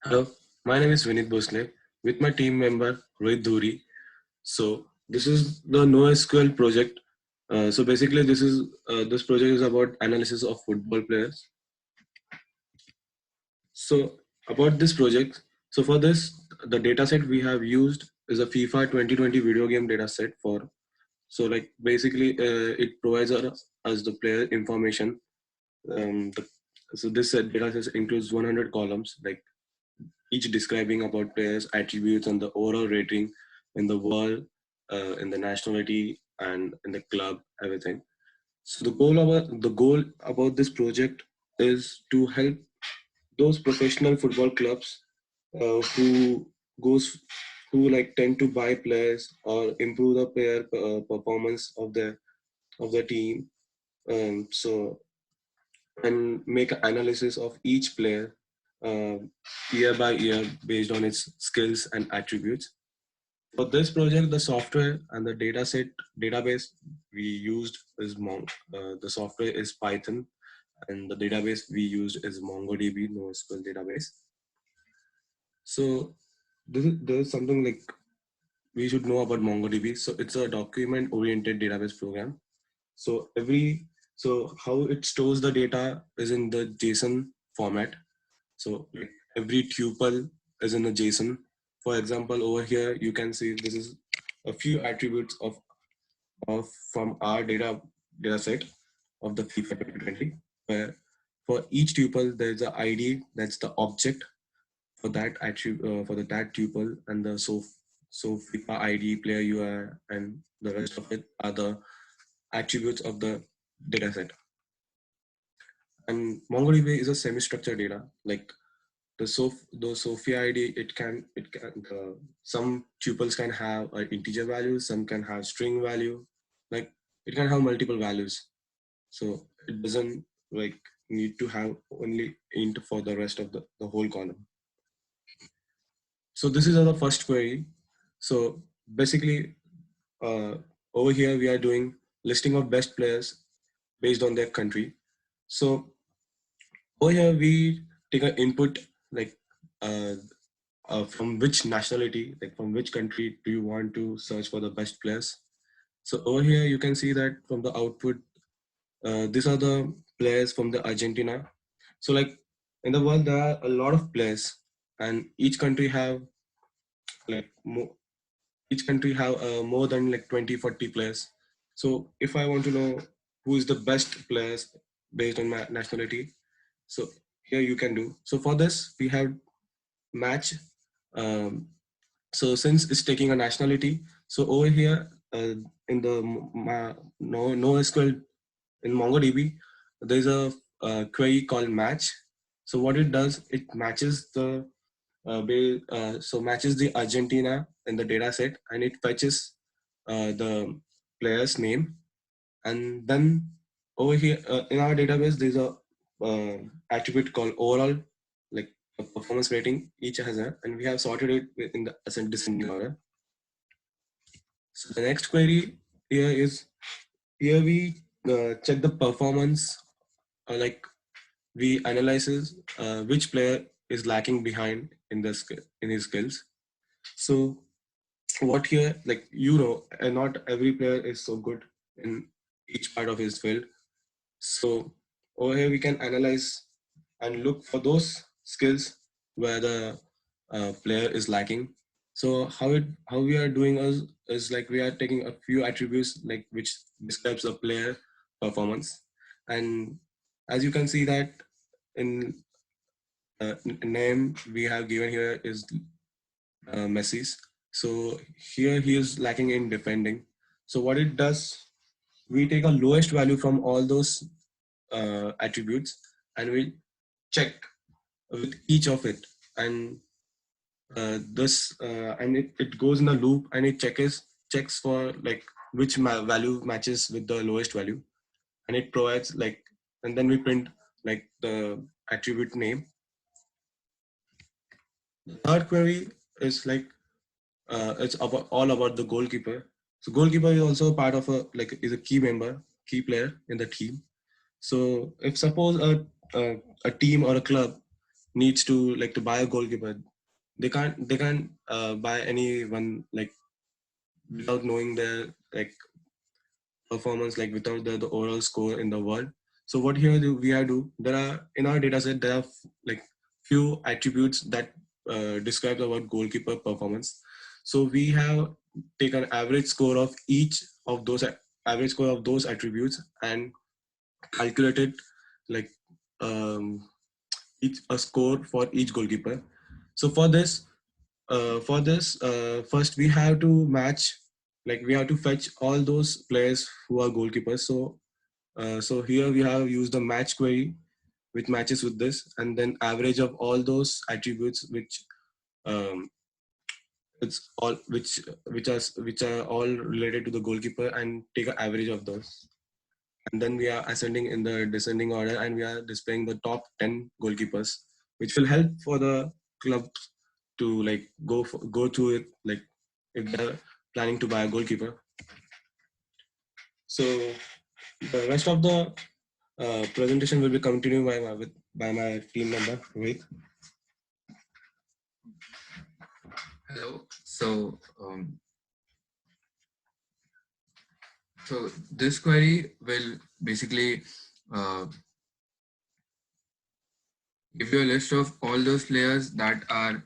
Hello, my name is Vinit Bhosle with my team member Rohit Dhuri. So this is the NoSQL project. So basically, this project is about analysis of football players. So about this project, so for this, the dataset we have used is a FIFA 2020 video game dataset for. So like basically, it provides us the player information. The, so this dataset includes 100 columns, like each describing about players' attributes and the overall rating in the world, in the nationality, and in the club, everything. So the goal about this project is to help those professional football clubs who goes who like tend to buy players or improve the player performance of the team. So and make an analysis of each player uh, year by year based on its skills and attributes. For this project, the software and the database we used is the software is Python, and the database we used is MongoDB NoSQL database. So there is something like we should know about MongoDB. So it's a document-oriented database program. So how it stores the data is in the JSON format. So like every tuple is in a JSON. For example, over here you can see this is a few attributes of from our data set of the FIFA 2020, where for each tuple there's an ID that's the object for that attribute for that tuple, and the so FIFA ID, player UR, and the rest of it are the attributes of the dataset. And MongoDB is a semi-structured data. Like the Sophia ID, some tuples can have an integer value, some can have string value, like it can have multiple values. So it doesn't like need to have only int for the rest of the whole column. So this is our first query. So basically, uh, over here we are doing listing of best players based on their country. So over here we take an input like uh, from which nationality, like from which country do you want to search for the best players. So over here you can see that from the output, these are the players from the Argentina. So like in the world there are a lot of players, and each country have like each country have more than like 20-40 players. So if I want to know who is the best players based on my nationality, so here you can do. So for this we have match. um, so since it's taking a nationality, so over here in the NoSQL in MongoDB, there's a query called match. So what it does, it matches matches the Argentina in the data set, and it fetches the player's name. And then over here in our database, there's a attribute called overall, like a performance rating. Each has a, and we have sorted it in the descending order. So the next query here is, here we check the performance, like we analyzes which player is lacking behind in in his skills. So what here, like and not every player is so good in each part of his field. So over here we can analyze and look for those skills where the player is lacking. So how we are doing is like we are taking a few attributes like which describes the player performance, and as you can see that in name we have given here is Messi's. So here he is lacking in defending. So what it does, we take a lowest value from all those attributes, and we check with each of it, and it goes in a loop, and it checks for like which value matches with the lowest value, and it provides like, and then we print like the attribute name. The third query is like it's all about the goalkeeper. So goalkeeper is also part of is a key player in the team. So if suppose a team or a club needs to like to buy a goalkeeper, they can't buy anyone like without knowing their like performance, like without the overall score in the world. So what here do we are do, there are in our data set there are like few attributes that describe about goalkeeper performance. So we have taken average score of each of those average score of those attributes and calculated like um, each a score for each goalkeeper. So for this first we have to match, like we have to fetch all those players who are goalkeepers. So here we have used the match query which matches with this, and then average of all those attributes which um, it's all which are all related to the goalkeeper, and take an average of those. And then we are ascending in the descending order, and we are displaying the top 10 goalkeepers, which will help for the club to like go through it, like if they're planning to buy a goalkeeper. So the rest of the presentation will be continued by my team member Rohit. Hello. So this query will basically give you a list of all those players that are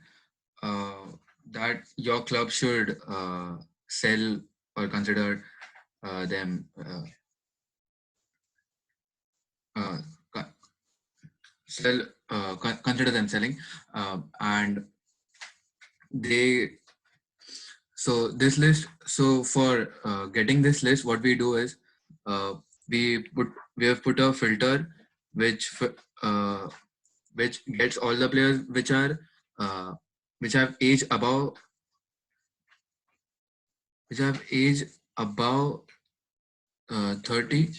that your club should sell or consider them uh, co- sell consider them selling, and they so this list. So for getting this list, what we do is uh, we have put a filter which uh, which gets all the players uh, which have age above which have age above 30,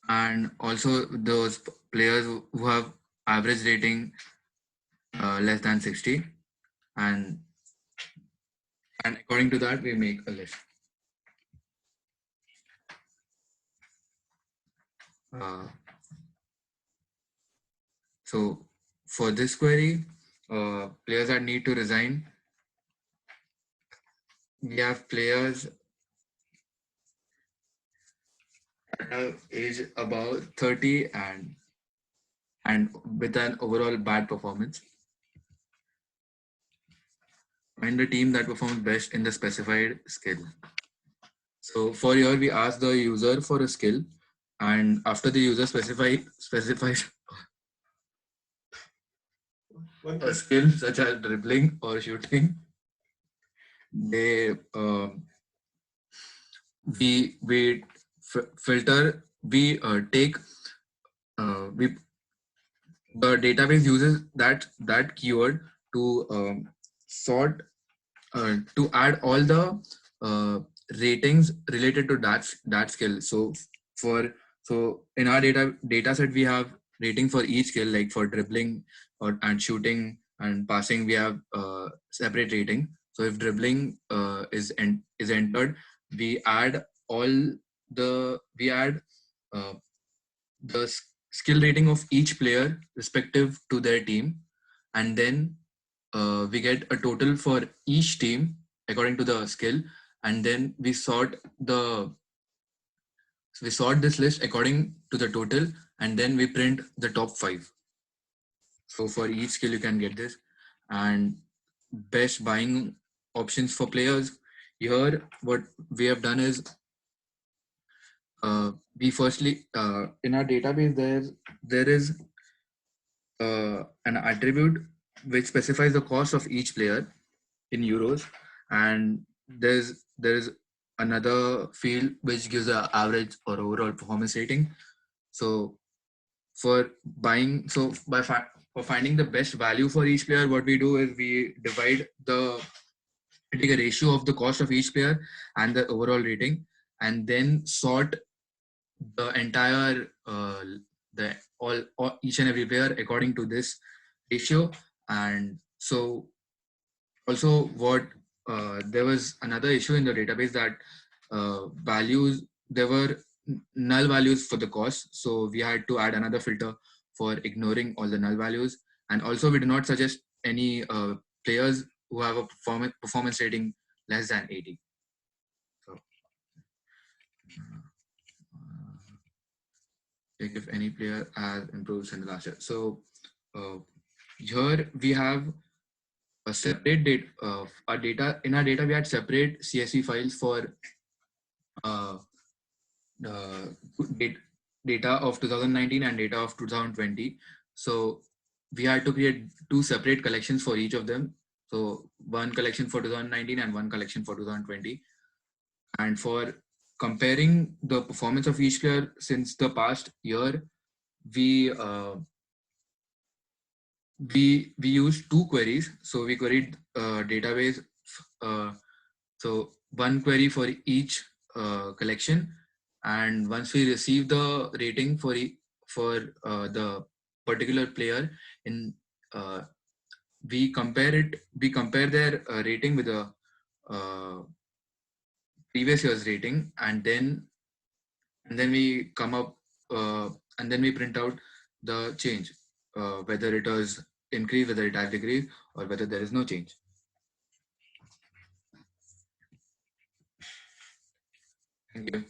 and also those players who have average rating less than 60, and according to that we make a list. uh, so for this query, players that need to resign, we have players that have age above 30 and with an overall bad performance. Find the team that performs best in the specified skill. So for here, we ask the user for a skill, and after the user specifies a skill such as dribbling or shooting, they we filter we take we the database uses that keyword to sort to add all the ratings related to that skill. So for in our data set we have rating for each skill, like for dribbling or and shooting and passing we have separate rating. So if dribbling is entered, we add all we add uh, the skill rating of each player respective to their team, and then we get a total for each team according to the skill, and then we sort this list according to the total, and then we print the top 5. So for each skill you can get this. And best buying options for players, here what we have done is we firstly in our database there is an attribute which specifies the cost of each player in euros, and there is another field which gives the average or overall performance rating. So for buying, so for finding the best value for each player, what we do is we take a ratio of the cost of each player and the overall rating, and then sort the entire all each and every player according to this ratio. And so also what there was another issue in the database that values there were null values for the cost. So we had to add another filter for ignoring all the null values. And also we do not suggest any players who have a performance rating less than 80. So check if any player has improved since the last year. So here we have a separate data. Our data in our data we had separate CSV files for uh, data of 2019 and data of 2020. So we had to create two separate collections for each of them. So one collection for 2019 and one collection for 2020. And for comparing the performance of each player since the past year, we we used two queries. So we queried database. So one query for each collection, and once we receive the rating for the particular player, in we compare their rating with the uh, previous year's rating, and then we come up and then we print out the change, whether it has increased, whether it has decreased, or whether there is no change. Thank you.